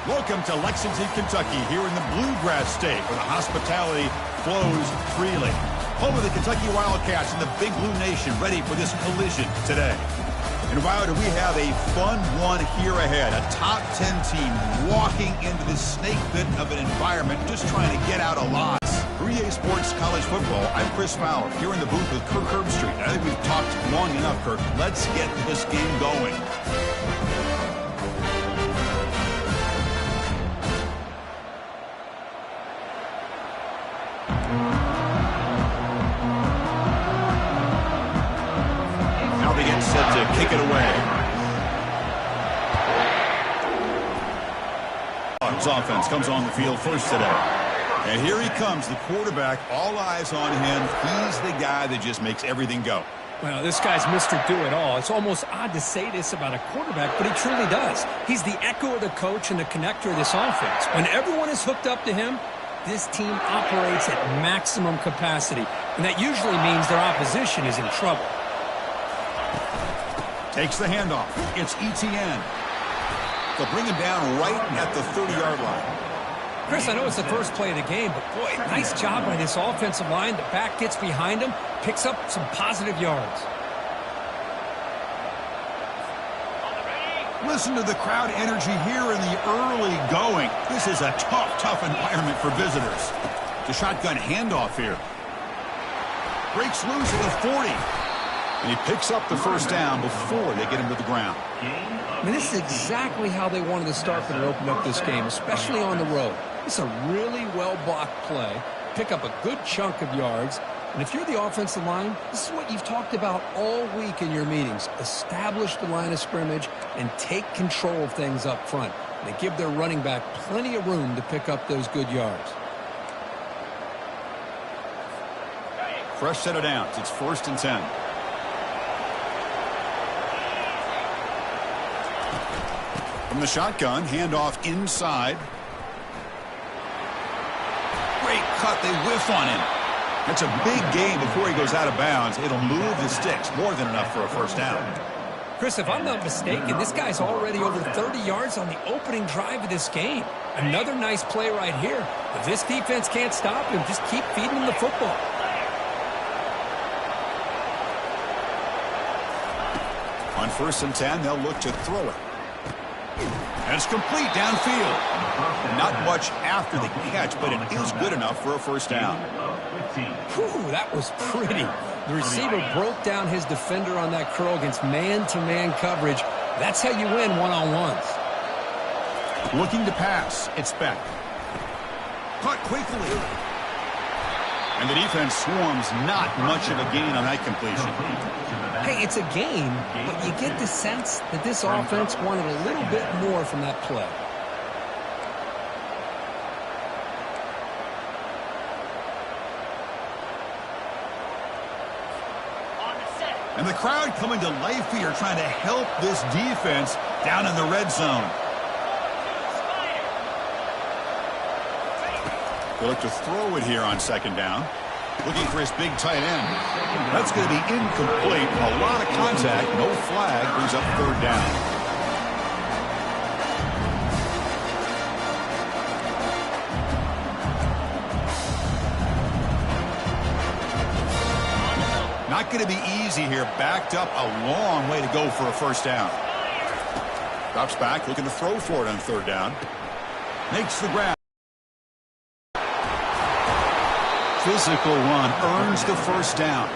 Welcome to Lexington, Kentucky, here in the Bluegrass State, where the hospitality flows freely. Home of the Kentucky Wildcats and the Big Blue Nation, ready for this collision today. And wow, do we have a fun one here ahead. A top 10 team walking into this snake pit of an environment, just trying to get out alive. 3A Sports College Football, I'm Chris Fowler, here in the booth with Kirk Herbstreit. I think we've talked long enough, Kirk. Let's get this game going. Now they get set to kick it away. His offense comes on the field first today. And here he comes, the quarterback, all eyes on him. He's the guy that just makes everything go. Well, this guy's Mr. Do-It-All. It's almost odd to say this about a quarterback, but he truly does. He's the echo of the coach and the connector of this offense. When everyone is hooked up to him, this team operates at maximum capacity. And that usually means their opposition is in trouble. Takes the handoff. It's Etienne. They'll bring him down right at the 30-yard line. Chris, I know it's the first play of the game, but boy, nice job by this offensive line. The back gets behind him, picks up some positive yards. Listen to the crowd energy here in the early going. This is a tough environment for visitors. The shotgun handoff here. Breaks loose at the 40. And he picks up the first down before they get him to the ground. I mean, this is exactly how they wanted to start when they opened up this game, especially on the road. It's a really well-blocked play, pick up a good chunk of yards, and if you're the offensive line, this is what you've talked about all week in your meetings. Establish the line of scrimmage and take control of things up front. They give their running back plenty of room to pick up those good yards. Fresh set of downs. It's 1st and 10. From the shotgun, handoff inside. Great cut, they whiff on him. That's a big gain before he goes out of bounds. It'll move the sticks, more than enough for a first down. Chris, if I'm not mistaken, this guy's already over 30 yards on the opening drive of this game. Another nice play right here. If this defense can't stop him, just keep feeding him the football. On 1st and 10, they'll look to throw it. And it's complete downfield. Not much after the catch, but it is good enough for a first down. Whew, that was pretty. The receiver broke down his defender on that curl against man-to-man coverage. That's how you win one-on-ones. Looking to pass. It's Beck. Caught quickly. And the defense swarms. Not much of a gain on that completion. Hey, it's a game, but you get the sense that this offense wanted a little bit more from that play. And the crowd coming to life here, trying to help this defense down in the red zone. They look to throw it here on 2nd down. Looking for his big tight end. That's going to be incomplete. A lot of contact. No flag. Brings up 3rd down. Not going to be easy here. Backed up a long way to go for a first down. Drops back. Looking to throw for it on 3rd down. Makes the grab. Physical run earns the first down.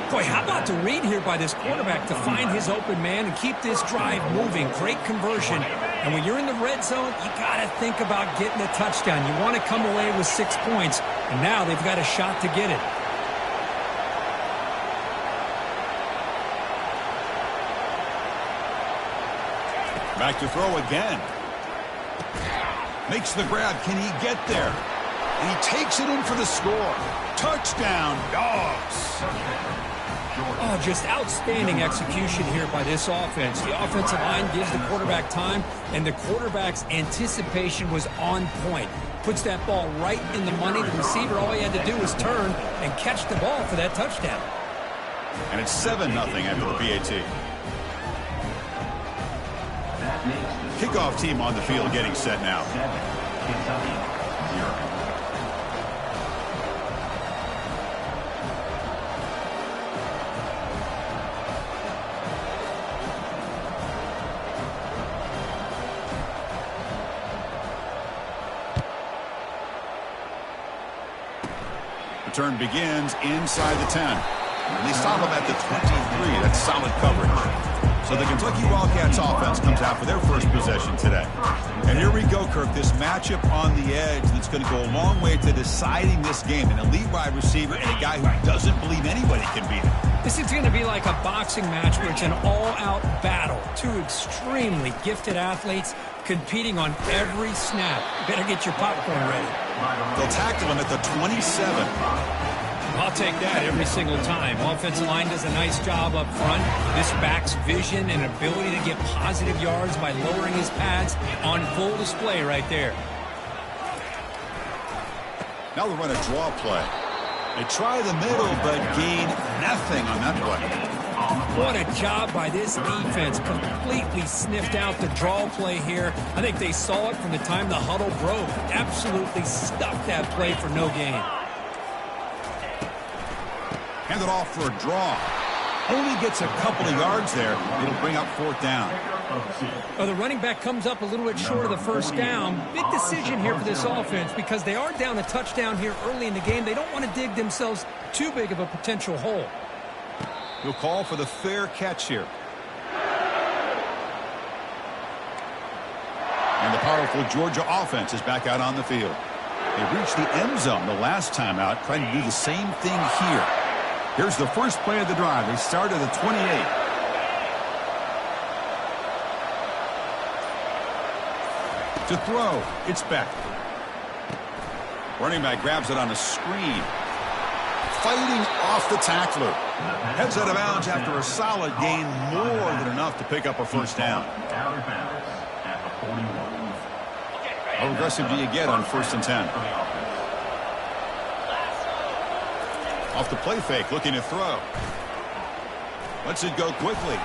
Boy, how about the read here by this quarterback to find his open man and keep this drive moving. Great conversion. And when you're in the red zone, you got to think about getting a touchdown. You want to come away with 6 points, and now they've got a shot to get it. Back to throw again. Makes the grab. Can he get there? And he takes it in for the score. Touchdown, Dogs. Oh, just outstanding execution here by this offense. The offensive line gives the quarterback time, and the quarterback's anticipation was on point. Puts that ball right in the money. The receiver, all he had to do was turn and catch the ball for that touchdown. And it's 7-0 after the PAT. That makes the Kickoff team on the field getting set now. Return begins inside the 10. And they stop him at the 23. That's solid coverage. So the Kentucky Wildcats offense comes out for their first possession today. And here we go, Kirk. This matchup on the edge that's going to go a long way to deciding this game. An elite wide receiver and a guy who doesn't believe anybody can beat him. This is going to be like a boxing match where it's an all-out battle. Two extremely gifted athletes competing on every snap. You better get your popcorn ready. They'll tackle him at the 27. I'll take that every single time. Offensive line does a nice job up front. This back's vision and ability to get positive yards by lowering his pads on full display right there. Now they'll run a draw play. They try the middle, but gain nothing on that play. What a job by this defense. Completely sniffed out the draw play here. I think they saw it from the time the huddle broke. Absolutely stuffed that play for no gain. Hand it off for a draw. Only gets a couple of yards there. It'll bring up fourth down. Well, the running back comes up a little bit short of the first down. Big decision here for this offense because they are down a touchdown here early in the game. They don't want to dig themselves too big of a potential hole. He'll call for the fair catch here. And the powerful Georgia offense is back out on the field. They reached the end zone the last time out, trying to do the same thing here. Here's the first play of the drive. They start at the 28. To throw, it's Beck. Running back grabs it on a screen. Fighting off the tackler. Heads out of bounds after a solid gain, more than enough to pick up a first down. How aggressive do you get on 1st and 10? Off the play fake, looking to throw. Lets it go quickly.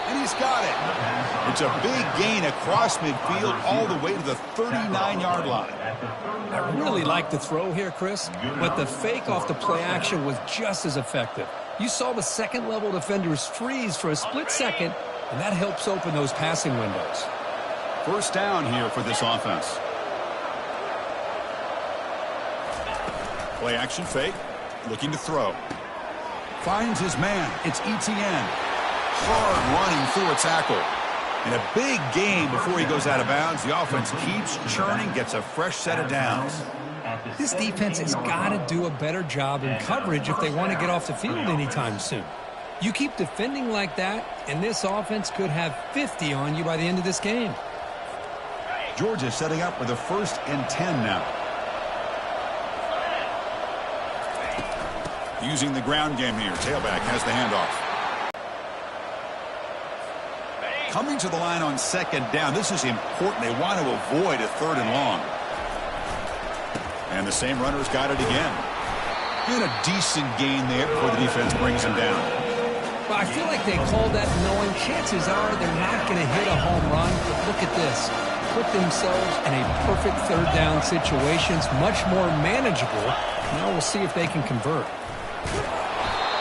And he's got it. It's a big gain across midfield all the way to the 39-yard line. I really like the throw here, Chris, but the fake off the play action was just as effective. You saw the second-level defenders freeze for a split second, and that helps open those passing windows. First down here for this offense. Play action fake. Looking to throw. Finds his man. It's Etienne. Hard running through a tackle. And a big gain before he goes out of bounds. The offense keeps churning, gets a fresh set of downs. This defense has got to do a better job in coverage if they want to get off the field anytime soon. You keep defending like that, and this offense could have 50 on you by the end of this game. Georgia setting up with a 1st and 10 now. Using the ground game here. Tailback has the handoff. Coming to the line on 2nd down. This is important. They want to avoid a 3rd and long. And the same runner's got it again. And a decent gain there before the defense brings him down. Well, I feel like they called that knowing chances are they're not going to hit a home run. But look at this. Put themselves in a perfect 3rd down situation. It's much more manageable. Now we'll see if they can convert.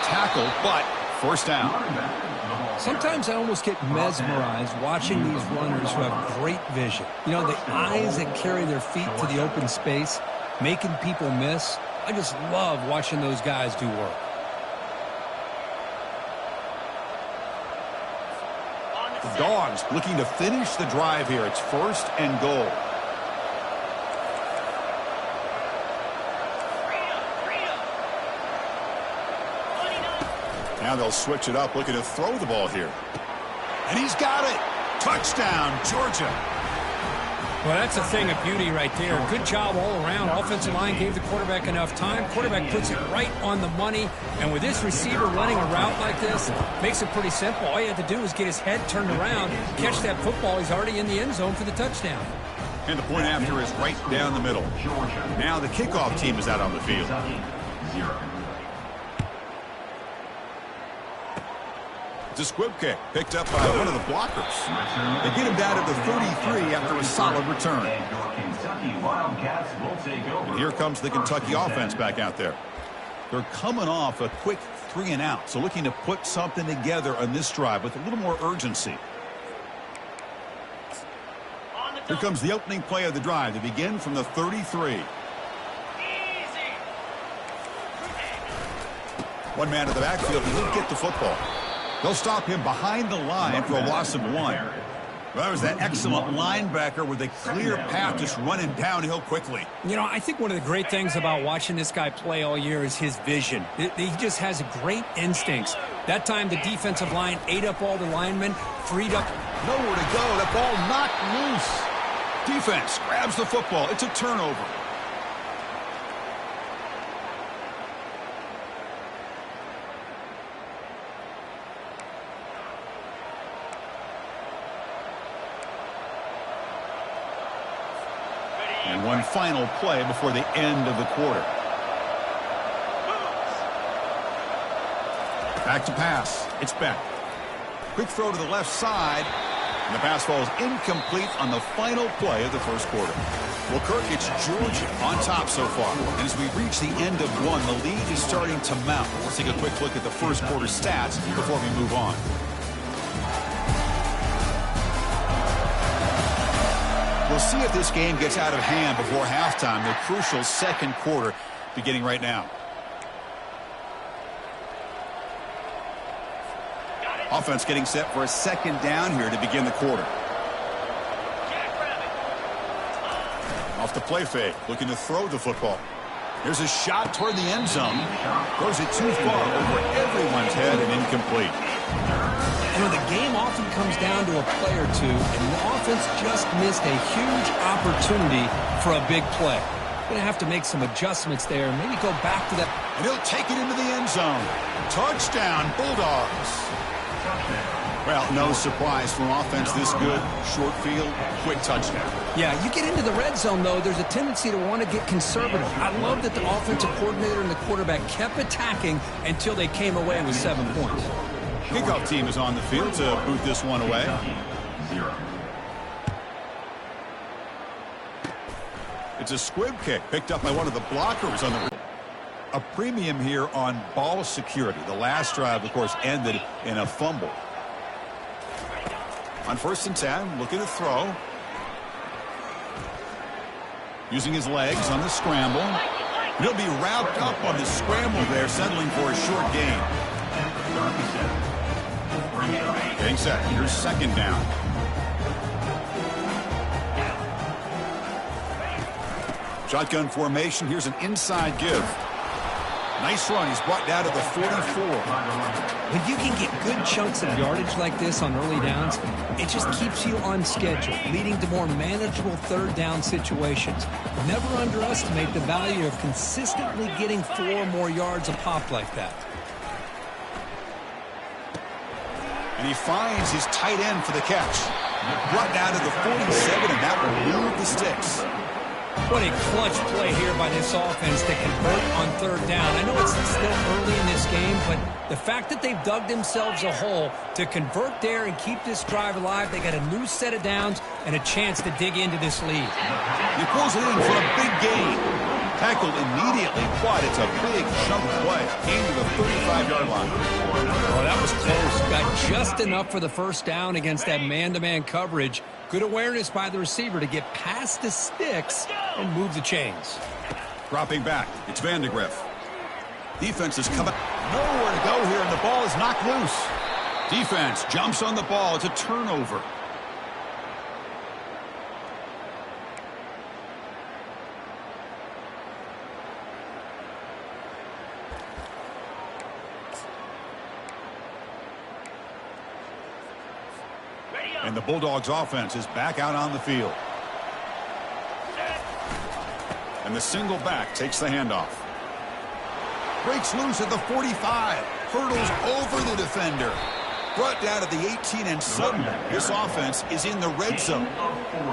Tackle, but first down. Sometimes I almost get mesmerized watching these runners who have great vision. You know, the eyes that carry their feet to the open space, making people miss. I just love watching those guys do work. The Dogs looking to finish the drive here. It's 1st and goal. Now they'll switch it up, looking to throw the ball here. And he's got it. Touchdown, Georgia. Well, that's a thing of beauty right there. Good job all around. Offensive line gave the quarterback enough time. Quarterback puts it right on the money. And with this receiver running a route like this, makes it pretty simple. All you have to do is get his head turned around, catch that football. He's already in the end zone for the touchdown. And the point after is right down the middle. Now the kickoff team is out on the field. It's a squib kick picked up by one of the blockers. They get him down to the 33 after a solid return. And here comes the Kentucky offense back out there. They're coming off a quick 3-and-out, so looking to put something together on this drive with a little more urgency. Here comes the opening play of the drive to begin from the 33. One man to the backfield, and he'll get the football. They'll stop him behind the line for a loss of 1. Well, that was that excellent linebacker with a clear path just running downhill quickly. You know, I think one of the great things about watching this guy play all year is his vision. He just has great instincts. That time the defensive line ate up all the linemen, freed up. Nowhere to go. That ball knocked loose. Defense grabs the football. It's a turnover. And one final play before the end of the quarter. Back to pass. It's Beck. Quick throw to the left side. And the pass falls incomplete on the final play of the first quarter. Well, Kirk, it's Georgia on top so far. And as we reach the end of one, the lead is starting to mount. Let's take a quick look at the first quarter stats before we move on. We'll see if this game gets out of hand before halftime. The crucial second quarter beginning right now. Offense getting set for a second down here to begin the quarter. Off the play fake, looking to throw the football. There's a shot toward the end zone. Throws it too far over everyone's head and incomplete. You know, the game often comes down to a play or two, and the offense just missed a huge opportunity for a big play. Going to have to make some adjustments there and maybe go back to that. And he'll take it into the end zone. Touchdown, Bulldogs. Well, no surprise from offense this good. Short field, quick touchdown. Yeah, you get into the red zone, though, there's a tendency to want to get conservative. I love that the offensive coordinator and the quarterback kept attacking until they came away with 7 points. Kickoff team is on the field to boot this one away. It's a squib kick picked up by one of the blockers on the... A premium here on ball security. The last drive, of course, ended in a fumble. On 1st and 10, looking to throw. Using his legs on the scramble. He'll be wrapped up on the scramble there, settling for a short gain. Getting set. Here's second down. Shotgun formation. Here's an inside give. Nice run. He's brought down to the 44. When you can get good chunks of yardage like this on early downs, it just keeps you on schedule, leading to more manageable third down situations. Never underestimate the value of consistently getting 4 or more yards a pop like that. And he finds his tight end for the catch. Brought down to the 47, and that will move the sticks. What a clutch play here by this offense to convert on third down. I know it's still early in this game, but the fact that they've dug themselves a hole to convert there and keep this drive alive, they got a new set of downs and a chance to dig into this lead. He pulls it in for a big gain. Tackled immediately, but it's a big chunk play. Came to the 35-yard line. Oh, that was close. Got just enough for the first down against that man-to-man coverage. Good awareness by the receiver to get past the sticks and move the chains. Dropping back, it's Vandegrift. Defense is coming. Nowhere to go here, and the ball is knocked loose. Defense jumps on the ball. It's a turnover. And the Bulldogs offense is back out on the field. And the single back takes the handoff. Breaks loose at the 45. Hurdles over the defender. Brought down at the 18, and suddenly this offense is in the red zone.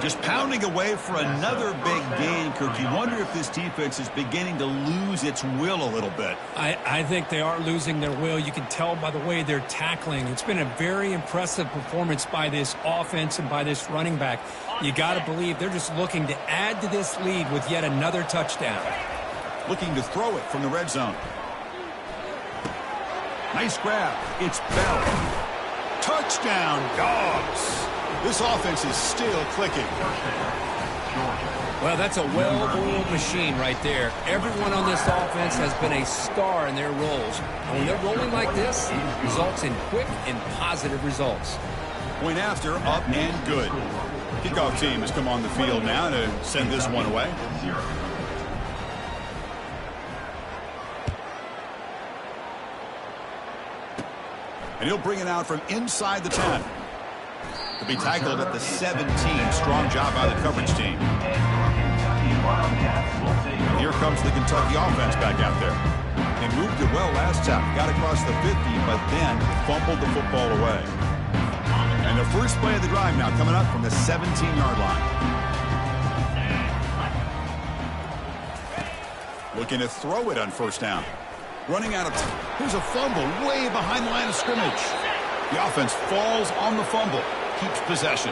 Just pounding away for another big gain, Kirk. You wonder if this defense is beginning to lose its will a little bit. I think they are losing their will. You can tell by the way they're tackling. It's been a very impressive performance by this offense and by this running back. You got to believe they're just looking to add to this lead with yet another touchdown. Looking to throw it from the red zone. Nice grab. It's Bell. Touchdown, Dogs. This offense is still clicking. Well, that's a well-oiled machine right there. Everyone on this offense has been a star in their roles. And when they're rolling like this, it results in quick and positive results. Point after, up and good. Kickoff team has come on the field now to send this one away. And he'll bring it out from inside the 10. To be tackled at the 17. Strong job by the coverage team. Here comes the Kentucky offense back out there. They moved it well last time. Got across the 50, but then fumbled the football away. And the first play of the drive now coming up from the 17-yard line. Looking to throw it on first down. Running out of time. Here's a fumble way behind the line of scrimmage. The offense falls on the fumble. Keeps possession.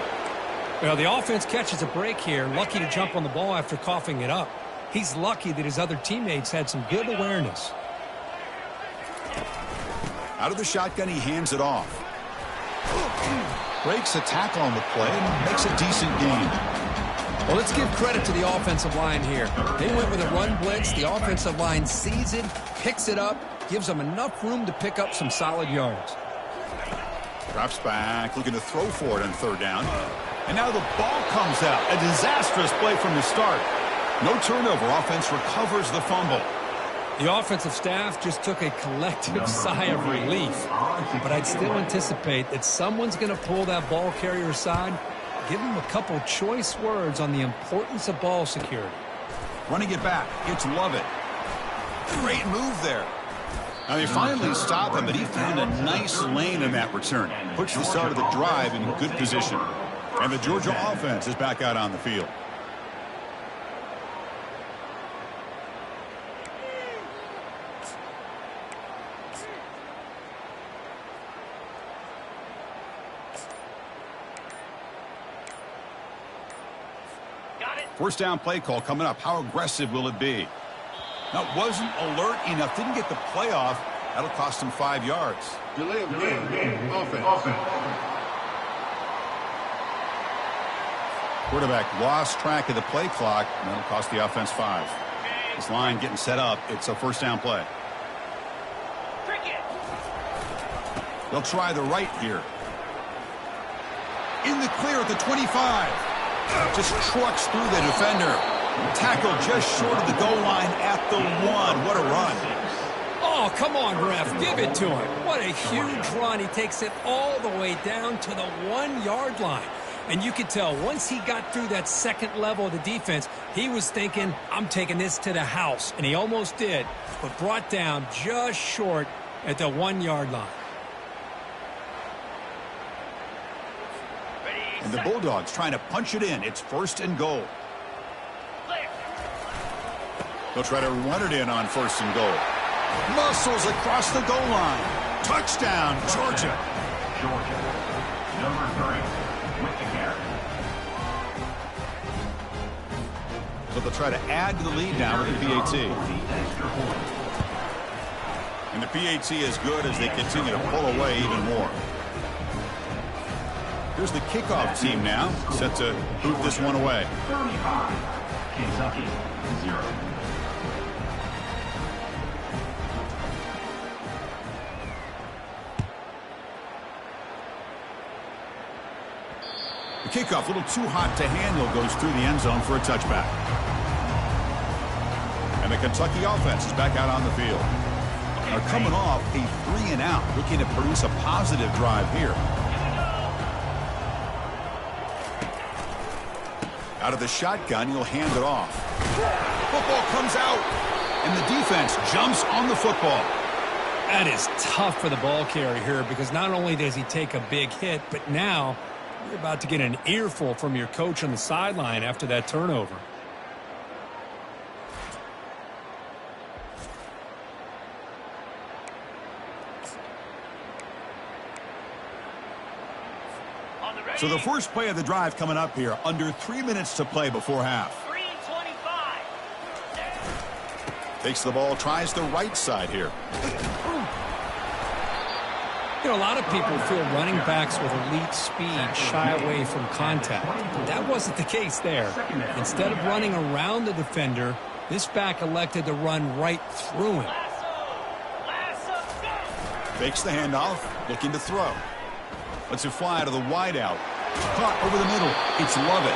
Well, the offense catches a break here. Lucky to jump on the ball after coughing it up. He's lucky that his other teammates had some good awareness. Out of the shotgun, he hands it off. Breaks a tackle on the play and makes a decent gain. Well, let's give credit to the offensive line here. They went with a run blitz. The offensive line sees it, picks it up, gives them enough room to pick up some solid yards. Drops back, looking to throw for it on third down. And now the ball comes out. A disastrous play from the start. No turnover. Offense recovers the fumble. The offensive staff just took a collective sigh of relief. But I'd still anticipate that someone's going to pull that ball carrier aside, give him a couple choice words on the importance of ball security. Running it back. It's Lovett. Great move there. Now they finally stop him, but he found a nice lane in that return. Puts the start of the drive in good position. And the Georgia offense is back out on the field. First down play call coming up. How aggressive will it be? Now, wasn't alert enough. Didn't get the play off. That'll cost him 5 yards. Delay of game. Offense. Quarterback lost track of the play clock, and that'll cost the offense 5. This line getting set up. It's a first down play. They'll try the right here. In the clear at the 25. Just trucks through the defender. Tackled just short of the goal line at the 1. What a run. Oh, come on, ref. Give it to him. What a huge run. He takes it all the way down to the 1-yard line. And you could tell once he got through that second level of the defense, he was thinking, I'm taking this to the house. And he almost did, but brought down just short at the 1-yard line. And the Bulldogs trying to punch it in. It's first and goal. They'll try to run it in on first and goal. Muscles across the goal line. Touchdown, Georgia. Number 3 with the carry. So they'll try to add to the lead now with the PAT. And the PAT is good as they continue to pull away even more. Here's the kickoff team now, set to boot this one away. 35, Kentucky, 0. The kickoff, a little too hot to handle, goes through the end zone for a touchback. And the Kentucky offense is back out on the field. They're coming off a 3-and-out, looking to produce a positive drive here. Out of the shotgun, he'll hand it off. Football comes out, and the defense jumps on the football. That is tough for the ball carrier here because not only does he take a big hit, but now you're about to get an earful from your coach on the sideline after that turnover. So the first play of the drive coming up here. Under 3 minutes to play before half. 3:25. Takes the ball, tries the right side here. You know, a lot of people feel running backs with elite speed shy away from contact. That wasn't the case there. Instead of running around the defender, this back elected to run right through him. Fakes the handoff, looking to throw. Lets it fly to the wideout. Caught over the middle. It's Lovett.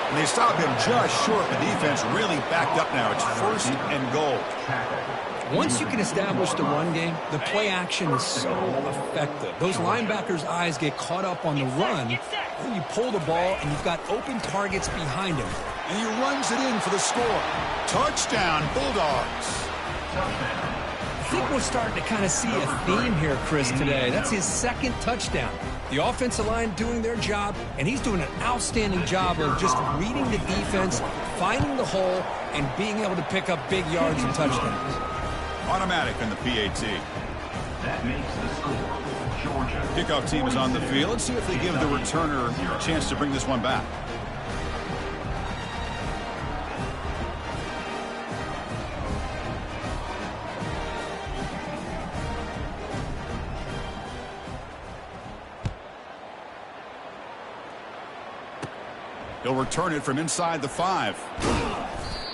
And they stop him just short. The defense really backed up now. It's 1st and goal. Once you can establish the run game, the play action is so effective. Those linebackers' eyes get caught up on the run. Then you pull the ball, and you've got open targets behind him. And he runs it in for the score. Touchdown, Bulldogs. I think we're starting to kind of see a theme here, Chris, today. That's his 2nd touchdown. The offensive line doing their job, and he's doing an outstanding job of just reading the defense, finding the hole, and being able to pick up big yards and touchdowns. Automatic on the PAT. That makes the score Georgia. Kickoff team is on the field. Let's see if they give the returner a chance to bring this one back. He'll return it from inside the 5.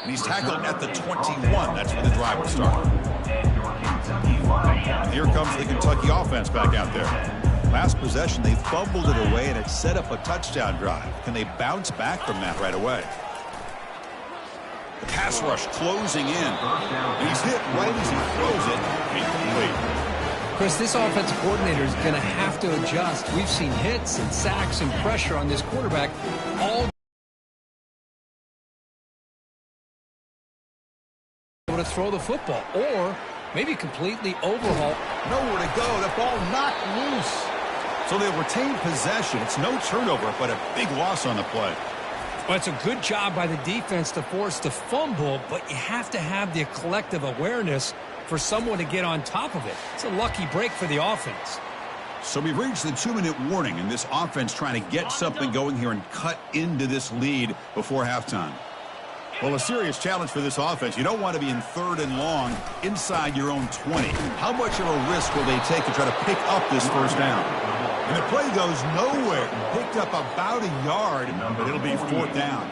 And he's tackled at the 21. That's where the drive will start. And here comes the Kentucky offense back out there. Last possession, they fumbled it away, and it set up a touchdown drive. Can they bounce back from that right away? The pass rush closing in. And he's hit right as he throws it. Incomplete. Chris, this offensive coordinator is going to have to adjust. We've seen hits and sacks and pressure on this quarterback all to throw the football, or maybe completely overhaul. Nowhere to go. The ball knocked loose. So they'll retain possession. It's no turnover, but a big loss on the play. Well, it's a good job by the defense to force the fumble, but you have to have the collective awareness for someone to get on top of it. It's a lucky break for the offense. So we've reached the 2-minute warning, and this offense trying to get something going here and cut into this lead before halftime. Well, a serious challenge for this offense. You don't want to be in 3rd and long inside your own 20. How much of a risk will they take to try to pick up this first down? And the play goes nowhere. Picked up about a yard, but it'll be 4th down.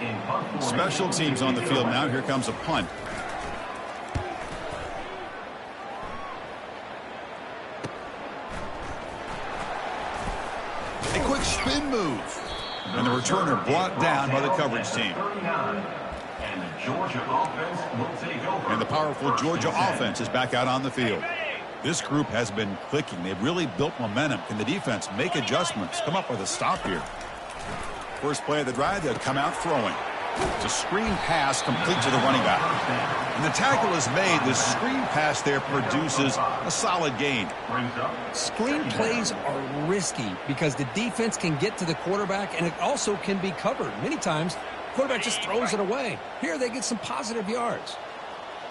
Special teams on the field now. Here comes a punt. A quick spin move. And the returner brought down by the coverage team. And the Georgia offense will take over. And the powerful Georgia offense is back out on the field. This group has been clicking. They've really built momentum. Can the defense make adjustments? Come up with a stop here. First play of the drive, they'll come out throwing. It's a screen pass complete to the running back. And the tackle is made. The screen pass there produces a solid gain. Screen plays are risky because the defense can get to the quarterback, and it also can be covered. Many times, the quarterback just throws it away. Here, they get some positive yards.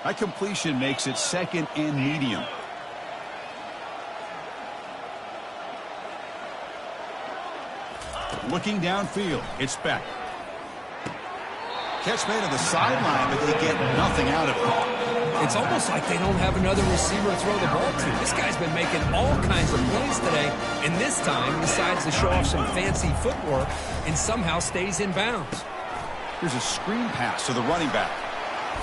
That completion makes it 2nd and medium. Looking downfield, it's Beck. Catch made on the sideline, but they get nothing out of it. It's almost like they don't have another receiver to throw the ball to. This guy's been making all kinds of plays today, and this time decides to show off some fancy footwork and somehow stays in bounds. Here's a screen pass to the running back,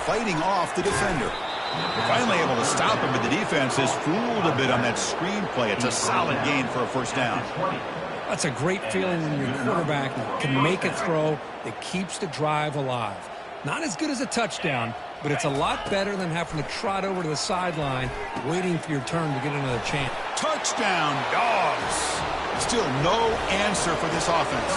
fighting off the defender. They're finally able to stop him, but the defense is fooled a bit on that screen play. It's a solid gain for a first down. That's a great feeling when your quarterback can make a throw that keeps the drive alive. Not as good as a touchdown, but it's a lot better than having to trot over to the sideline waiting for your turn to get another chance. Touchdown, Dogs. Still no answer for this offense.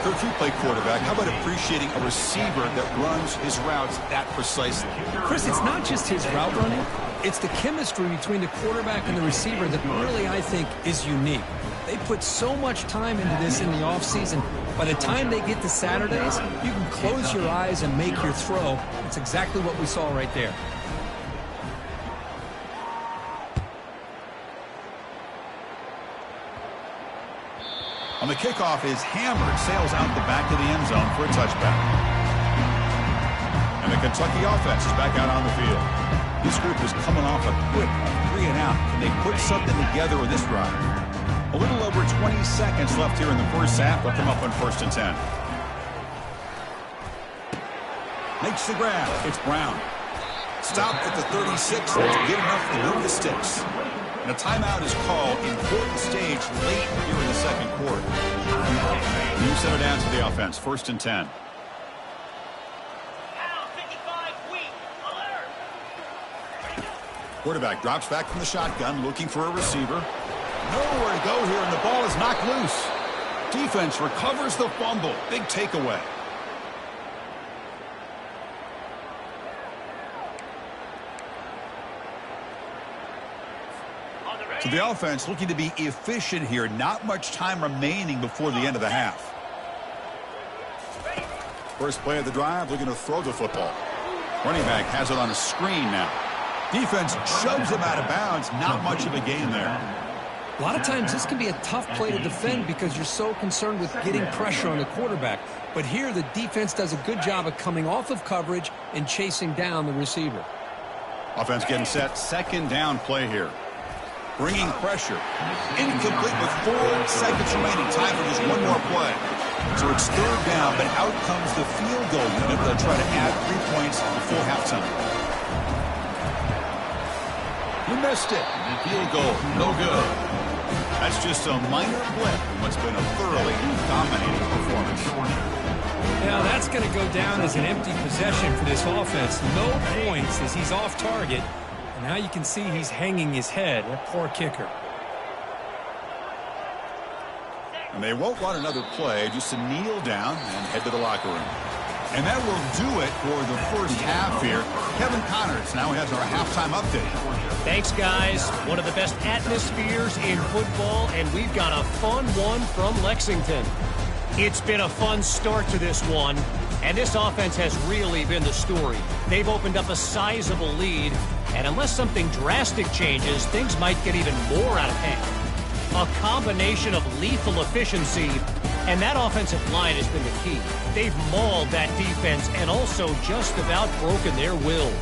Coach, you play quarterback. How about appreciating a receiver that runs his routes that precisely? Chris, it's not just his route running. It's the chemistry between the quarterback and the receiver that really, I think, is unique. They put so much time into this in the offseason. By the time they get to Saturdays, you can close your eyes and make your throw. It's exactly what we saw right there. On the kickoff is hammered, sails out the back of the end zone for a touchback. And the Kentucky offense is back out on the field. This group is coming off a quick 3 and out. Can they put something together with this drive? A little over 20 seconds left here in the first half. They'll come up on 1st and 10. Makes the grab. It's Brown. Stop at the 36. That's good enough to move the sticks. And a timeout is called. Important stage late here in the second quarter. New center down to the offense. 1st and 10. Quarterback drops back from the shotgun, looking for a receiver. Nowhere to go here, and the ball is knocked loose. Defense recovers the fumble. Big takeaway. So the offense looking to be efficient here. Not much time remaining before the end of the half. First play of the drive, looking to throw the football. Running back has it on a screen now. Defense shoves him out of bounds. Not much of a gain there. A lot of times this can be a tough play to defend because you're so concerned with getting pressure on the quarterback. But here the defense does a good job of coming off of coverage and chasing down the receiver. Offense getting set. 2nd down play here. Bringing pressure. Incomplete with 4 seconds remaining. Time for just one more play. So it's 3rd down, but out comes the field goal unit. They'll try to add 3 points before halftime. You missed it. Field goal, no good. That's just a minor blip in what's been a thoroughly dominating performance. Now that's going to go down as an empty possession for this offense. No points as he's off target. And now you can see he's hanging his head. A poor kicker. And they won't run another play, just to kneel down and head to the locker room. And that will do it for the first half here. Kevin Connors now has our halftime update. Thanks, guys. One of the best atmospheres in football, and we've got a fun one from Lexington. It's been a fun start to this one, and this offense has really been the story. They've opened up a sizable lead, and unless something drastic changes, things might get even more out of hand. A combination of lethal efficiency, and that offensive line has been the key. They've mauled that defense and also just about broken their will.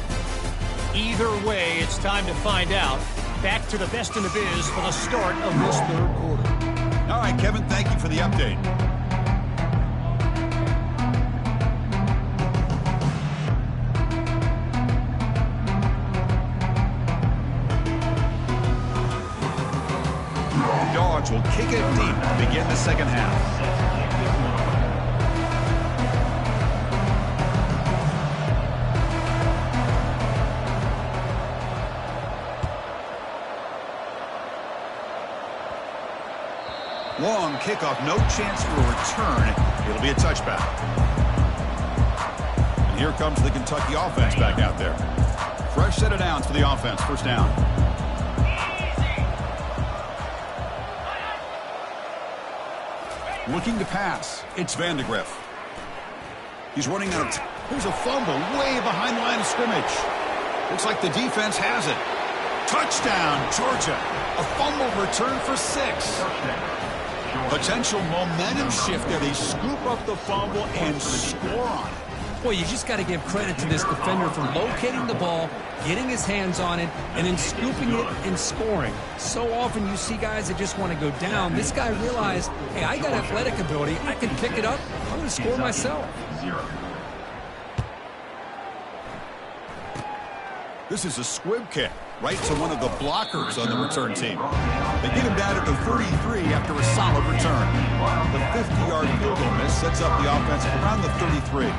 Either way, it's time to find out. Back to the best in the biz for the start of this 3rd quarter. All right, Kevin, thank you for the update. The Dogs will kick it deep to begin the second half. Long kickoff, no chance for a return. It'll be a touchback. And here comes the Kentucky offense back out there. Fresh set of downs for the offense. 1st down. Looking to pass. It's Vandegrift. He's running out of time. There's a fumble way behind the line of scrimmage. Looks like the defense has it. Touchdown, Georgia. A fumble return for 6. Potential momentum shift there. They scoop up the fumble and score on it. Boy, you just got to give credit to this defender for locating the ball, getting his hands on it, and then scooping it and scoring. So often you see guys that just want to go down. This guy realized, hey, I got athletic ability. I can pick it up. I'm going to score myself. This is a squib kick right to one of the blockers on the return team. They get him down at the 33 after a solid return. The 50-yard field goal miss sets up the offense around the 33.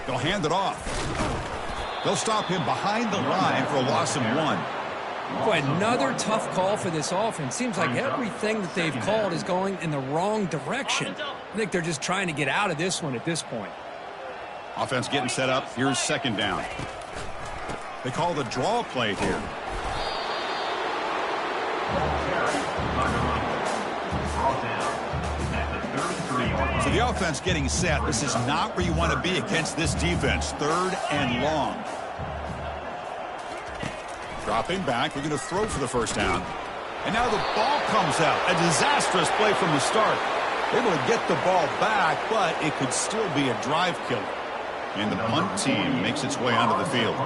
They'll hand it off. They'll stop him behind the line for a loss of 1. Boy, another tough call for this offense. Seems like everything that they've called is going in the wrong direction. I think they're just trying to get out of this one at this point. Offense getting set up. Here's second down. They call the draw play here. So the offense getting set. This is not where you want to be against this defense. Third and long. Dropping back. We're going to throw for the first down. And now the ball comes out. A disastrous play from the start. Able to get the ball back, but it could still be a drive killer. And the punt team makes its way onto the field.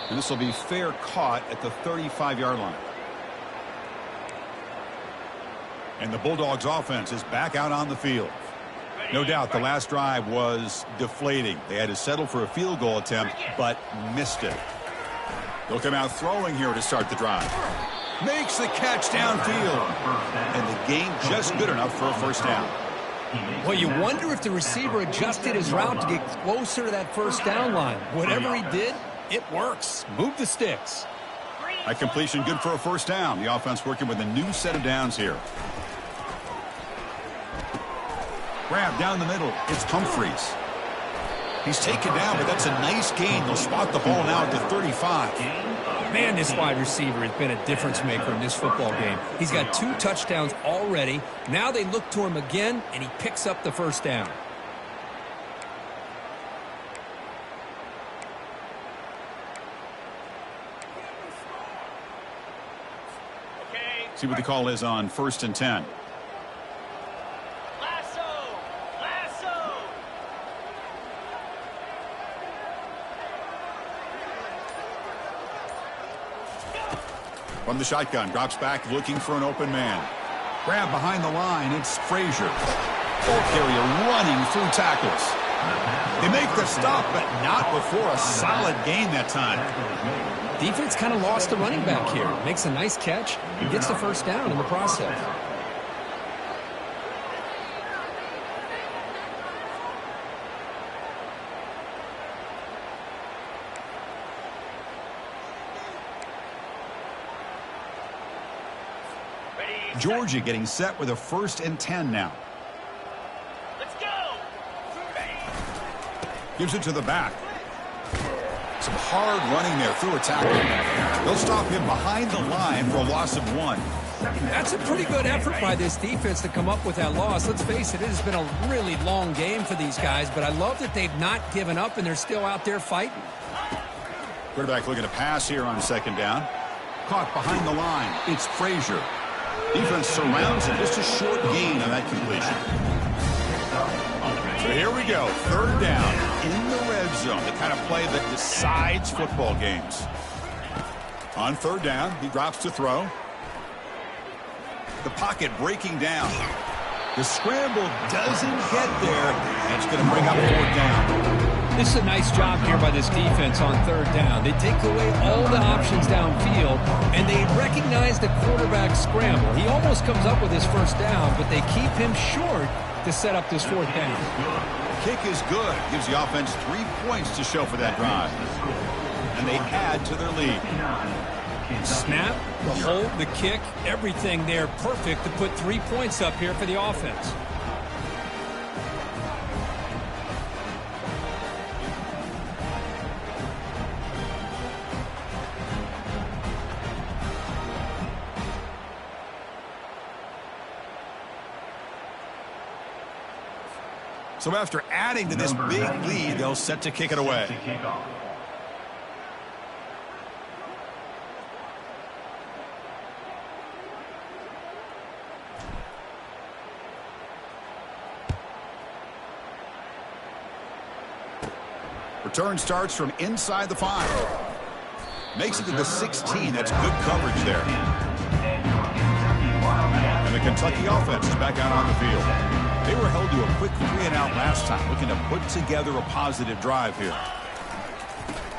And this will be fair caught at the 35-yard line. And the Bulldogs offense is back out on the field. No doubt the last drive was deflating. They had to settle for a field goal attempt, but missed it. They'll come out throwing here to start the drive. Makes the catch downfield. And the gain just good enough for a first down. Well, you wonder if the receiver adjusted his route to get closer to that first down line. Whatever he did, it works. Move the sticks. A completion good for a first down. The offense working with a new set of downs here. Grab down the middle. It's Humphreys. He's taken down, but that's a nice gain. They'll spot the ball now at the 35. Man, this wide receiver has been a difference maker in this football game. He's got 2 touchdowns already. Now they look to him again, and he picks up the first down. See what the call is on 1st and 10. From the shotgun, drops back, looking for an open man. Grab behind the line, it's Frazier. Ball carrier running through tackles. They make the stop, but not before a solid gain that time. Defense kind of lost the running back here. Makes a nice catch and gets the first down in the process. Georgia getting set with a 1st and 10 now. Let's go. Gives it to the back. Some hard running there through a tackle. They'll stop him behind the line for a loss of 1. That's a pretty good effort by this defense to come up with that loss. Let's face it, it has been a really long game for these guys, but I love that they've not given up and they're still out there fighting. Quarterback looking to pass here on 2nd down. Caught behind the line. It's Frazier. Defense surrounds him. Just a short gain on that completion. So here we go. 3rd down in the red zone. The kind of play that decides football games. On 3rd down, he drops to throw. The pocket breaking down. The scramble doesn't get there. And it's going to bring up 4th down. This is a nice job here by this defense on 3rd down. They take away all the options downfield, and they recognize the quarterback scramble. He almost comes up with his first down, but they keep him short to set up this 4th down. Kick is good. Gives the offense 3 points to show for that drive. And they add to their lead. Snap, the hold, the kick, everything there perfect to put 3 points up here for the offense. So after adding to this big lead, they'll set to kick it away. Return starts from inside the 5. Makes it to the 16. That's good coverage there. And the Kentucky offense is back out on the field. They were held to a quick 3-and-out last time, looking to put together a positive drive here.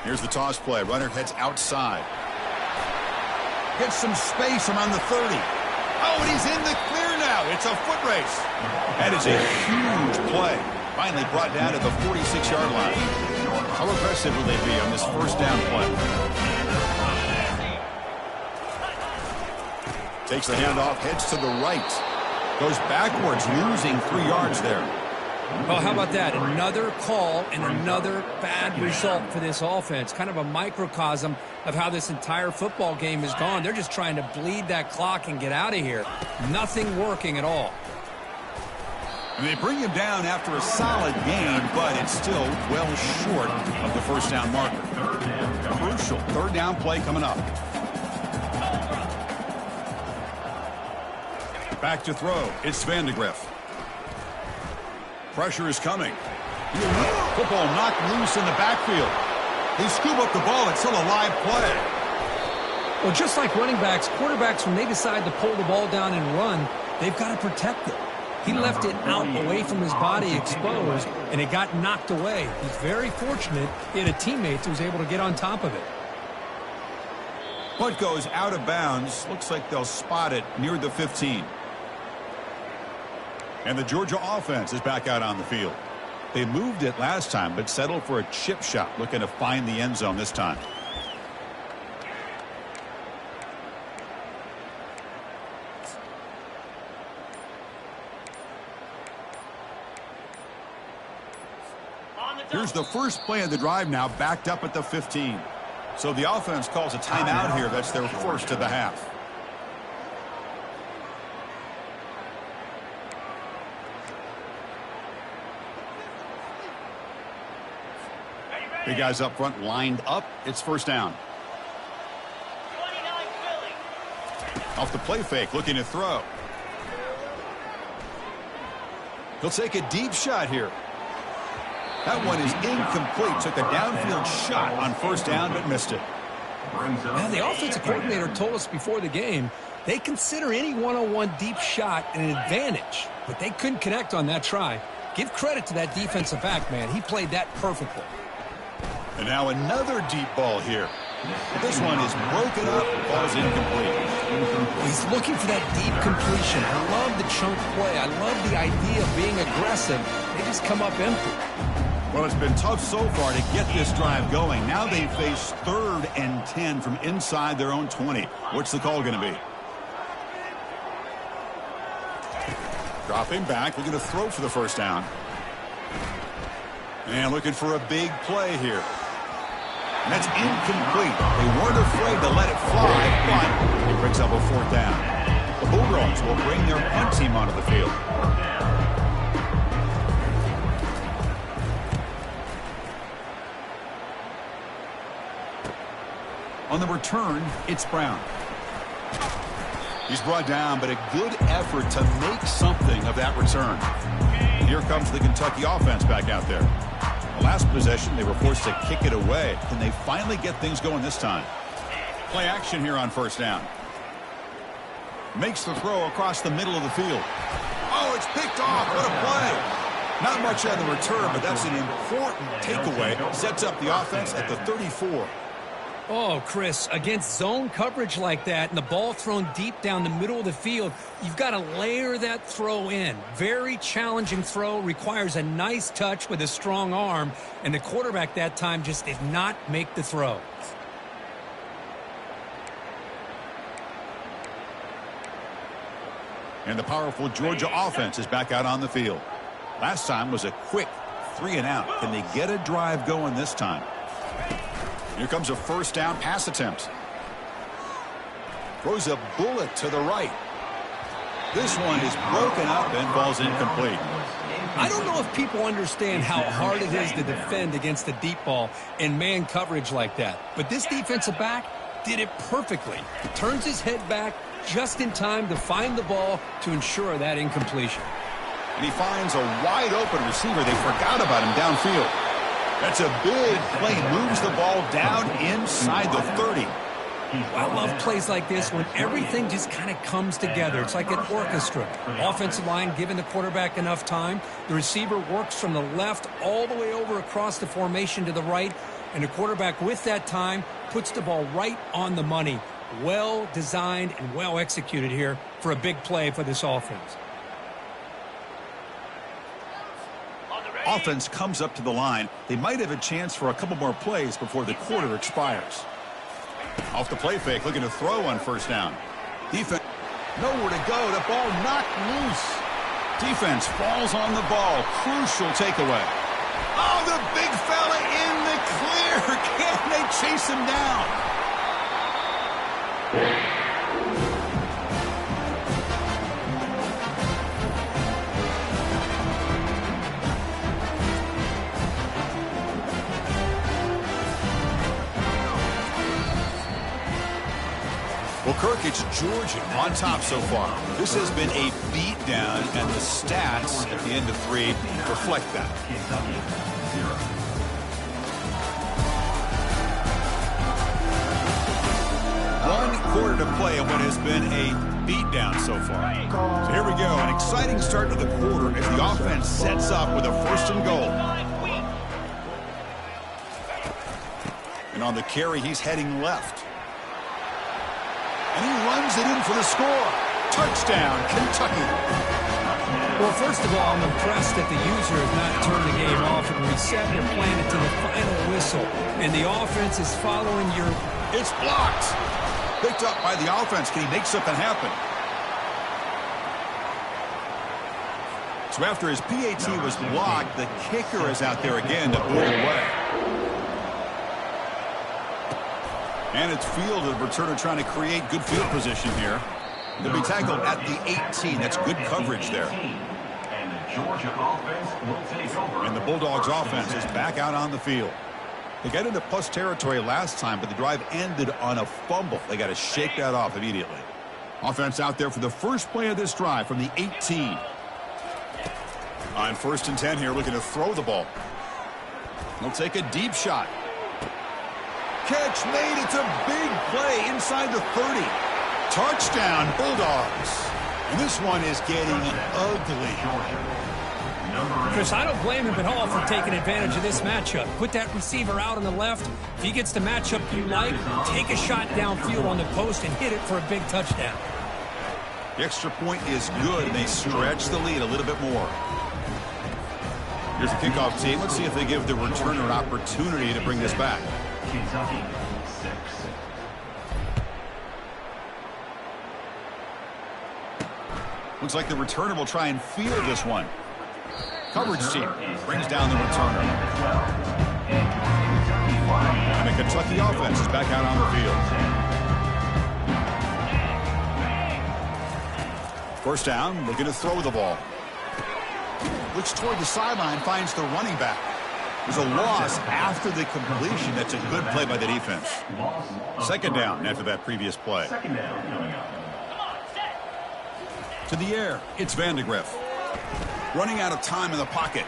Here's the toss play. Runner heads outside. Gets some space around the 30. Oh, and he's in the clear now. It's a foot race. That is a huge play. Finally brought down to the 46-yard line. How aggressive will they be on this first down play? Takes the handoff, heads to the right. Goes backwards, losing 3 yards there. Well, how about that? Another call and another bad result for this offense. Kind of a microcosm of how this entire football game has gone. They're just trying to bleed that clock and get out of here. Nothing working at all. And they bring him down after a solid gain, but it's still well short of the first down marker. Crucial third down play coming up. Back to throw. It's Vandegrift. Pressure is coming. Football knocked loose in the backfield. They scoop up the ball. It's still a live play. Well, just like running backs, quarterbacks, when they decide to pull the ball down and run, they've got to protect it. He left it out away from his body exposed, and it got knocked away. He's very fortunate he had a teammate who was able to get on top of it. Punt goes out of bounds. Looks like they'll spot it near the 15. And the Georgia offense is back out on the field. They moved it last time, but settled for a chip shot, looking to find the end zone this time. Here's the first play of the drive now, backed up at the 15. So the offense calls a timeout here. That's their first of the half. Big guys up front lined up. It's first down. Off the play fake, looking to throw. He'll take a deep shot here. That one is incomplete. Took a downfield shot on first down, but missed it. Now, the offensive coordinator told us before the game they consider any one-on-one deep shot an advantage, but they couldn't connect on that try. Give credit to that defensive back, man. He played that perfectly. And now another deep ball here. This one is broken up, falls incomplete. He's looking for that deep completion. I love the chunk play. I love the idea of being aggressive. They just come up empty. Well, it's been tough so far to get this drive going. Now they face 3rd and 10 from inside their own 20. What's the call going to be? Dropping back, looking to throw for the first down. And looking for a big play here. And that's incomplete. They weren't afraid to let it fly, but it brings up a 4th down. The Bulldogs will bring their punt team onto the field. On the return, it's Brown. He's brought down, but a good effort to make something of that return. And here comes the Kentucky offense back out there. The last possession, they were forced to kick it away. Can they finally get things going this time? Play action here on first down. Makes the throw across the middle of the field. Oh, it's picked off. What a play. Not much on the return, but that's an important takeaway. Sets up the offense at the 34. Oh, Chris, against zone coverage like that and the ball thrown deep down the middle of the field, you've got to layer that throw in. Very challenging throw, requires a nice touch with a strong arm, and the quarterback that time just did not make the throw. And the powerful Georgia offense is back out on the field. Last time was a quick 3-and-out. Can they get a drive going this time? Here comes a first down pass attempt. Throws a bullet to the right. This one is broken up and falls incomplete. I don't know if people understand how hard it is to defend against a deep ball in man coverage like that. But this defensive back did it perfectly. Turns his head back just in time to find the ball to ensure that incompletion. And he finds a wide open receiver. They forgot about him downfield. That's a big play. Moves the ball down inside the 30. I love plays like this when everything just kind of comes together. It's like an orchestra. Offensive line giving the quarterback enough time. The receiver works from the left all the way over across the formation to the right. And the quarterback with that time puts the ball right on the money. Well designed and well executed here for a big play for this offense. offense comes up to the line, they might have a chance for a couple more plays before the quarter expires. Off the play fake, looking to throw on first down. Defense, nowhere to go. The ball knocked loose. Defense falls on the ball. Crucial takeaway. Oh, the big fella in the clear. Can they chase him down? Well, Kirk, it's Georgia on top so far. This has been a beatdown, and the stats at the end of 3 reflect that. One quarter to play in what has been a beatdown so far. So here we go, an exciting start to the quarter as the offense sets up with a 1st and goal. And on the carry, he's heading left. And he runs it in for the score. Touchdown, Kentucky. Well, first of all, I'm impressed that the user has not turned the game off and reset their plan to the final whistle. And the offense is following your... It's blocked. Picked up by the offense. Can he make something happen? So after his PAT was blocked, the kicker is out there again to boot it away. And it's fielded. Returner trying to create good field position here. They'll be tackled at the 18. That's good coverage there. And the Georgia offense will take over. And the Bulldogs offense is back out on the field. They got into plus territory last time, but the drive ended on a fumble. They got to shake that off immediately. Offense out there for the first play of this drive from the 18. On 1st and 10 here, looking to throw the ball. They'll take a deep shot. Catch made. It's a big play inside the 30. Touchdown, Bulldogs. And this one is getting ugly. Chris, I don't blame him at all for taking advantage of this matchup. Put that receiver out on the left. If he gets the matchup you like, take a shot downfield on the post and hit it for a big touchdown. The extra point is good, and they stretch the lead a little bit more. Here's the kickoff team. Let's see if they give the returner an opportunity to bring this back. Kentucky 6. Looks like the returner will try and field this one. Coverage team brings down the returner. And the Kentucky offense is back out on the field. First down, looking to throw the ball. Looks toward the sideline, finds the running back. There's a loss after the completion. That's a good play by the defense. 2nd down after that previous play. To the air, it's Vandegrift. Running out of time in the pocket.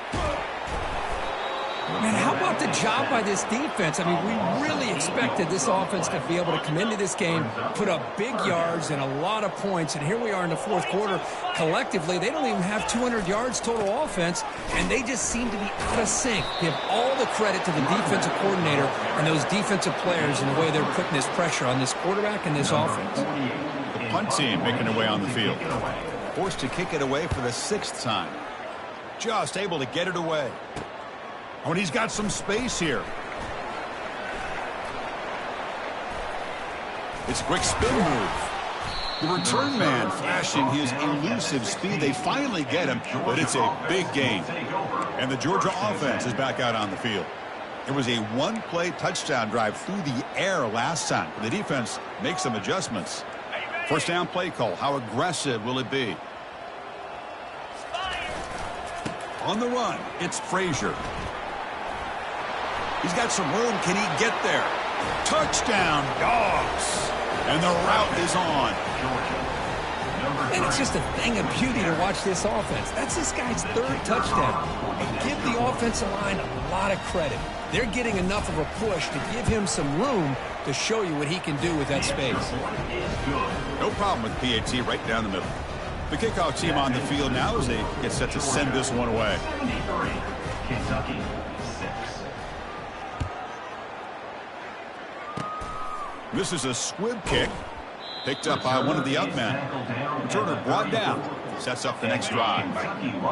Man, how about the job by this defense? I mean, we really expected this offense to be able to come into this game, put up big yards and a lot of points, and here we are in the 4th quarter. Collectively, they don't even have 200 yards total offense, and they just seem to be out of sync. Give all the credit to the defensive coordinator and those defensive players in the way they're putting this pressure on this quarterback and this offense. The punt team making their way on the field. Forced to kick it away for the 6th time. Just able to get it away. Oh, and he's got some space here. It's a quick spin move. The return man flashing his elusive speed. They finally get him, but it's a big gain. And the Georgia offense is back out on the field. It was a one-play touchdown drive through the air last time. The defense makes some adjustments. First down play call. How aggressive will it be? On the run, it's Frazier. He's got some room. Can he get there? Touchdown, Dogs. And the route is on. And it's just a thing of beauty to watch this offense. That's this guy's 3rd touchdown. And give the offensive line a lot of credit. They're getting enough of a push to give him some room to show you what he can do with that space. No problem with PAT right down the middle. The kickoff team on the field now as they get set to send this one away. Kentucky 6. This is a squib kick picked up by one of the up men. Returner brought down. sets up the next drive.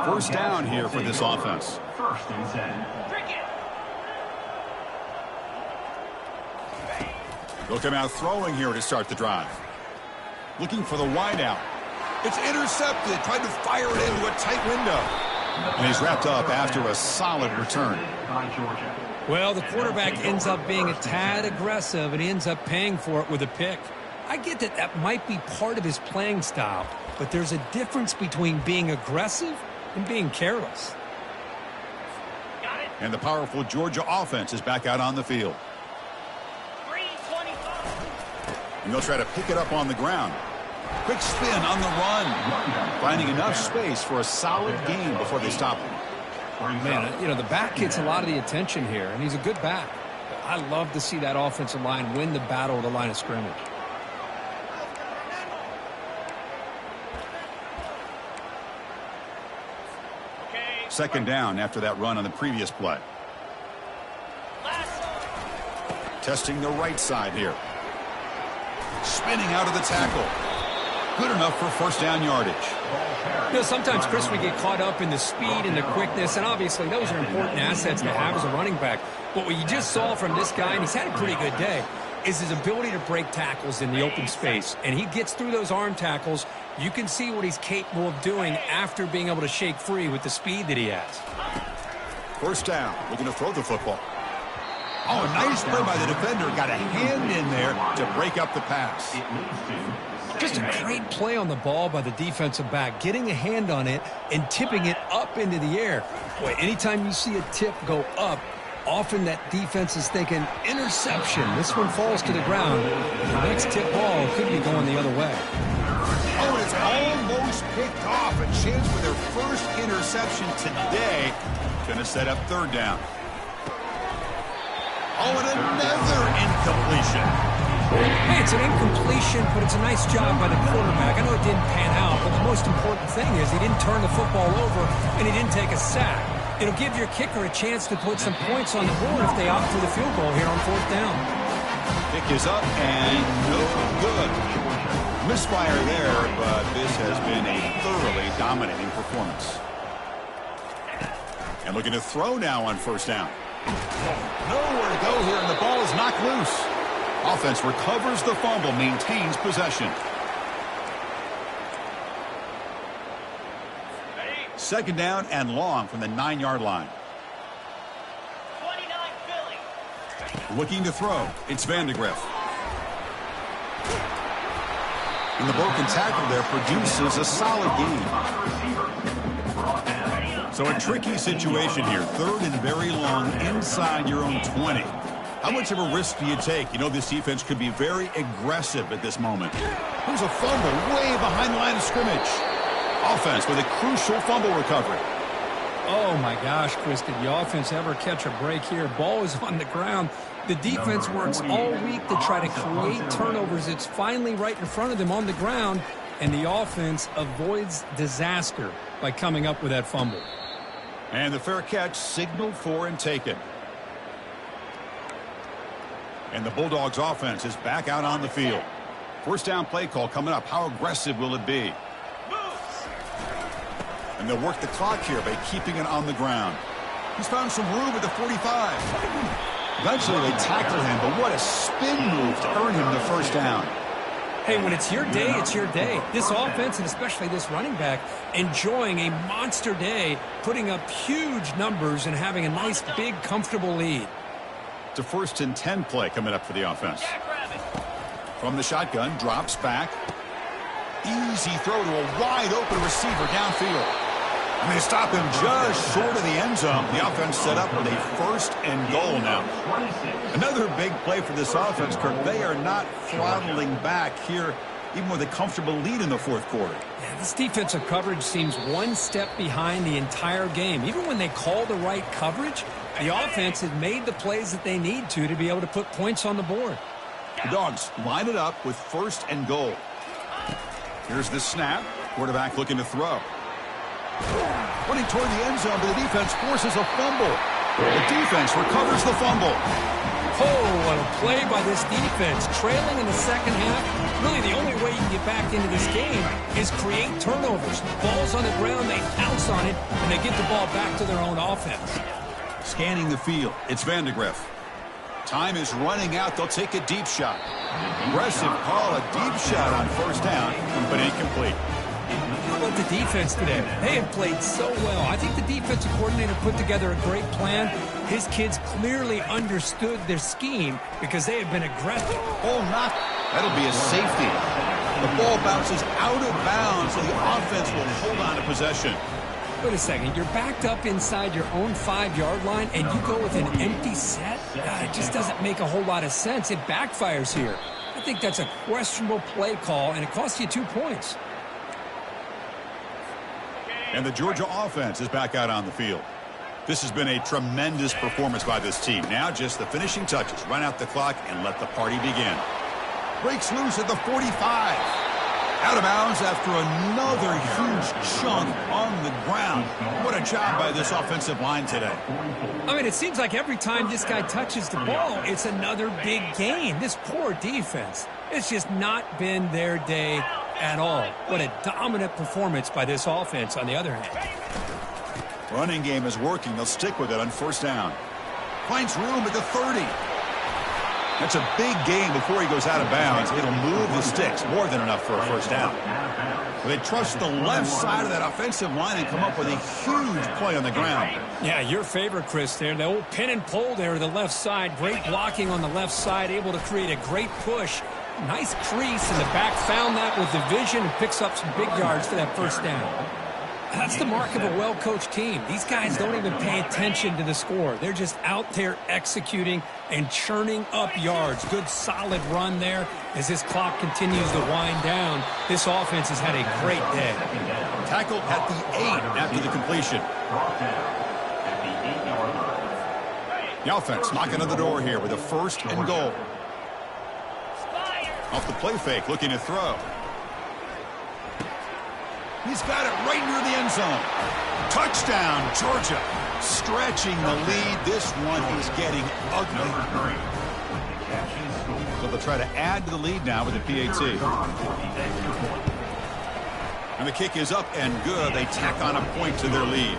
First down here for this offense. First and 10. They'll come out throwing here to start the drive. Looking for the wideout. It's intercepted. Tried to fire it into a tight window. And he's wrapped up after a solid return. Well, the quarterback ends up being a tad aggressive, and he ends up paying for it with a pick. I get that that might be part of his playing style, but there's a difference between being aggressive and being careless. And the powerful Georgia offense is back out on the field. And they'll try to pick it up on the ground. Quick spin on the run. Finding enough space for a solid gain before they stop him. Man, you know, the back gets a lot of the attention here, and he's a good back. I love to see that offensive line win the battle of the line of scrimmage. Second down after that run on the previous play. Testing the right side here. Spinning out of the tackle. Good enough for first down yardage. You know, sometimes, Chris, we get caught up in the speed and the quickness, and obviously those are important assets to have as a running back. But what you just saw from this guy, and he's had a pretty good day, is his ability to break tackles in the open space. And he gets through those arm tackles. You can see what he's capable of doing after being able to shake free with the speed that he has. First down. Looking to throw the football. Oh, nice play by the defender. Got a hand in there to break up the pass. Just a great play on the ball by the defensive back, getting a hand on it and tipping it up into the air. Boy, anytime you see a tip go up, often that defense is thinking interception. This one falls to the ground. The next tip ball could be going the other way. Oh, it's almost picked off. A chance for their first interception today. Going to set up third down. Oh, and another incompletion. Hey, it's an incompletion, but it's a nice job by the quarterback. I know it didn't pan out, but the most important thing is he didn't turn the football over and he didn't take a sack. It'll give your kicker a chance to put some points on the board if they opt for the field goal here on fourth down. Kick is up and no good. Misfire there, but this has been a thoroughly dominating performance. And looking to throw now on first down. Nowhere to go here, and the ball is knocked loose. Offense recovers the fumble, maintains possession. Second down and long from the 9-yard line. 29 Philly. Looking to throw. It's Vandegrift. And the broken tackle there produces a solid gain. So a tricky situation here. Third and very long inside your own 20. How much of a risk do you take? You know, this defense could be very aggressive at this moment. There's a fumble way behind the line of scrimmage. Offense with a crucial fumble recovery. Oh, my gosh, Chris, did the offense ever catch a break here? Ball is on the ground. The defense works all week to try to create turnovers. It's finally right in front of them on the ground, and the offense avoids disaster by coming up with that fumble. And the fair catch signaled for and taken. And the Bulldogs offense is back out on the field. First down play call coming up. How aggressive will it be? And they'll work the clock here by keeping it on the ground. He's found some room at the 45. Eventually they tackle him, but what a spin move to earn him the first down. Hey, when it's your day, it's your day. This offense, and especially this running back, enjoying a monster day, putting up huge numbers and having a nice, big, comfortable lead. It's a first and 10 play coming up for the offense. From the shotgun, drops back. Easy throw to a wide-open receiver downfield. And they stop him just short of the end zone. The offense set up with a first and goal now. Another big play for this offense, Kirk. They are not throttling back here, even with a comfortable lead in the fourth quarter. Yeah, this defensive coverage seems one step behind the entire game. Even when they call the right coverage, the offense has made the plays that they need to be able to put points on the board. The Dogs line it up with first and goal. Here's the snap. Quarterback looking to throw. Running toward the end zone, but the defense forces a fumble. The defense recovers the fumble. Oh, what a play by this defense. Trailing in the second half, really the only way you can get back into this game is create turnovers. Ball's on the ground, they pounce on it, and they get the ball back to their own offense. Scanning the field, it's Vandegrift. Time is running out. They'll take a deep shot. Aggressive call, a deep shot on first down, but incomplete. How about the defense today? They have played so well. I think the defensive coordinator put together a great plan. His kids clearly understood their scheme because they have been aggressive. Oh, not. That'll be a safety. The ball bounces out of bounds, so the offense will hold on to possession. Wait a second. You're backed up inside your own 5-yard line, and you go with an empty set? It just doesn't make a whole lot of sense. It backfires here. I think that's a questionable play call, and it costs you 2 points. And the Georgia offense is back out on the field. This has been a tremendous performance by this team. Now just the finishing touches. Run out the clock and let the party begin. Breaks loose at the 45. Out of bounds after another huge chunk on the ground. What a job by this offensive line today. I mean, it seems like every time this guy touches the ball, it's another big gain. This poor defense, it's just not been their day at all. What a dominant performance by this offense on the other hand. Running game is working. They'll stick with it on first down. Finds room at the 30. That's a big gain before he goes out of bounds. It'll move the sticks. More than enough for a first down. They trust the left side of that offensive line and come up with a huge play on the ground. Yeah, your favorite, Chris, there. The old pin and pull there to the left side. Great blocking on the left side. Able to create a great push. Nice crease, and the back found that with the vision and picks up some big yards for that first down. That's the mark of a well-coached team. These guys don't even pay attention to the score. They're just out there executing and churning up yards. Good, solid run there as this clock continues to wind down. This offense has had a great day. Tackled at the 8 after the completion. The offense knocking on the door here with a first and goal. Off the play fake, looking to throw. He's got it right near the end zone. Touchdown, Georgia. Stretching the lead. This one is getting ugly. So they'll try to add to the lead now with the PAT. And the kick is up and good. They tack on a point to their lead.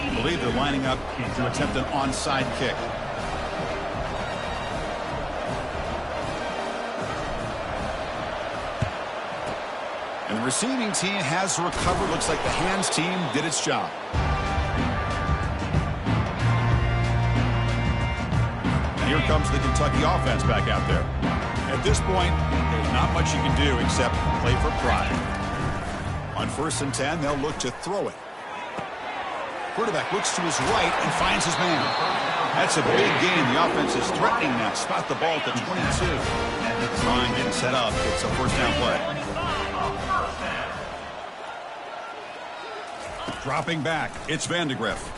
I believe they're lining up to attempt an onside kick. And the receiving team has recovered. Looks like the hands team did its job. And here comes the Kentucky offense back out there. At this point, there's not much you can do except play for pride. On 1st and 10, they'll look to throw it. Quarterback looks to his right and finds his man. That's a big gain. The offense is threatening now. Spot the ball at the 22. Trying getting set up. It's a first down play. Dropping back, it's Vandegrift.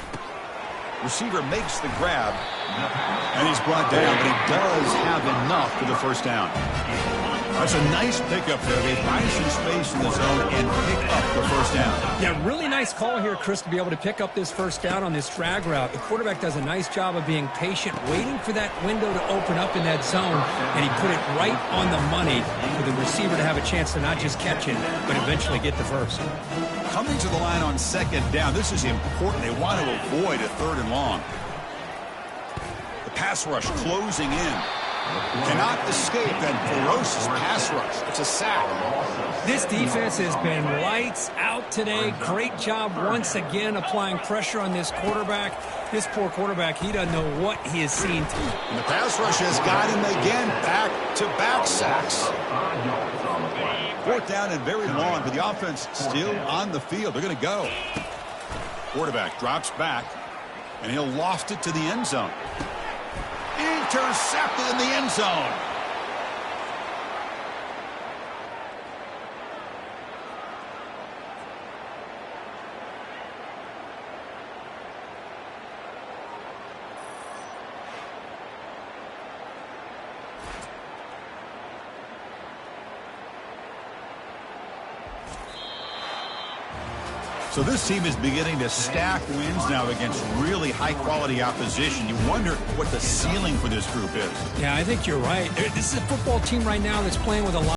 Receiver makes the grab, and he's brought down, but he does have enough for the first down. That's a nice pickup there. They find some space in the zone and pick up the first down. Yeah, really nice call here, Chris, to be able to pick up this first down on this drag route. The quarterback does a nice job of being patient, waiting for that window to open up in that zone, and he put it right on the money for the receiver to have a chance to not just catch it, but eventually get the first. Coming to the line on second down, this is important. They want to avoid a 3rd and long. The pass rush closing in. Cannot escape that ferocious pass rush. It's a sack. This defense has been lights out today. Great job once again applying pressure on this quarterback. This poor quarterback, he doesn't know what he has seen. And the pass rush has got him again. Back-to-back sacks. 4th down and very long, but the offense still on the field. They're going to go. Quarterback drops back, and he'll loft it to the end zone. Intercepted in the end zone. So this team is beginning to stack wins now against really high-quality opposition. You wonder what the ceiling for this group is. Yeah, I think you're right. This is a football team right now that's playing with a lot